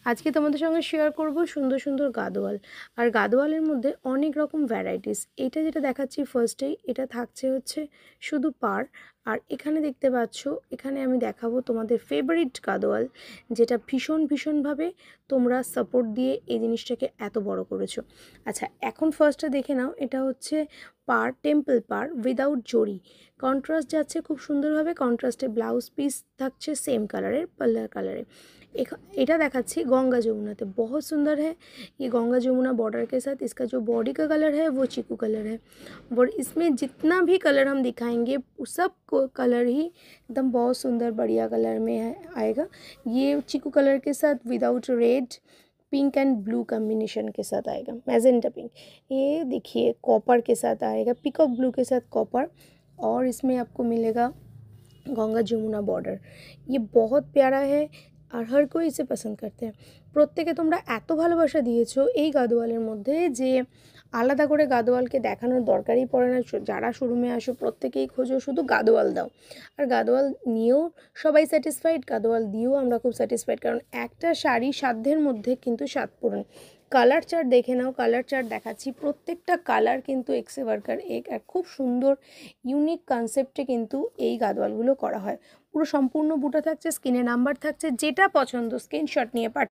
আজকে তোমাদের সঙ্গে শেয়ার করব সুন্দর সুন্দর গাদোয়াল। আর গাদোয়ালের মধ্যে অনেক রকম ভ্যারাইটিস। এটা যেটা দেখাচ্ছি ফার্স্টেই, এটা থাকছে হচ্ছে শুধু পার। আর এখানে দেখতে পাচ্ছ, এখানে আমি দেখাবো তোমাদের ফেভারিট গাদোয়াল, যেটা ভীষণভাবে তোমরা সাপোর্ট দিয়ে এই জিনিসটাকে এত বড় করেছো। আচ্ছা, এখন ফার্স্টে দেখে নাও, এটা হচ্ছে পার, টেম্পল পার উইদাউট জড়ি। কন্ট্রাস্ট যাচ্ছে খুব সুন্দরভাবে, কন্ট্রাস্টে ব্লাউজ পিস থাকছে সেম কালারের, পার্লার কালারে। এটা दिखाচ্ছি गंगा जमुना। तो बहुत सुंदर है ये गंगा जमुना बॉर्डर के साथ। इसका जो बॉडी का कलर है वो चीकू कलर है, और इसमें जितना भी कलर हम दिखाएंगे सब को कलर ही एकदम बहुत सुंदर बढ़िया कलर में है आएगा। ये चीकू कलर के साथ without red, pink and blue combination के साथ आएगा, मैजेंटा पिंक। ये देखिए कॉपर के साथ आएगा, पिकॉक ब्लू के साथ कॉपर, और इसमें आपको मिलेगा गंगा जमुना बॉर्डर। ये बहुत प्यारा है আর हर कोई इसे पसंद करते हैं। প্রত্যেকে তোমরা এত ভালোবাসা দিয়েছো এই গাদোয়ালের মধ্যে যে আলাদা করে গাদোয়ালকে দেখানোর দরকারই পড়ে না। যারা শোরুমে আসো প্রত্যেকেই খোঁজো শুধু গাদোয়াল দাও, আর গাদোয়াল নিয়েও সবাই স্যাটিসফাইড, গাদোয়াল দিয়েও আমরা খুব স্যাটিসফাইড। কারণ একটা শাড়ি সাধ্যের মধ্যে কিন্তু স্বাদ পূরণ। কালার চার্ট দেখে নাও, কালার চার্ট দেখাচ্ছি, প্রত্যেকটা কালার কিন্তু এক্সে ওয়ার্কার এক এক খুব সুন্দর ইউনিক কনসেপ্টে কিন্তু এই গাদোয়ালগুলো করা হয়। পুরো সম্পূর্ণ বুটা থাকছে, স্ক্রিনে নাম্বার থাকছে, যেটা পছন্দ স্ক্রিনশট নিয়ে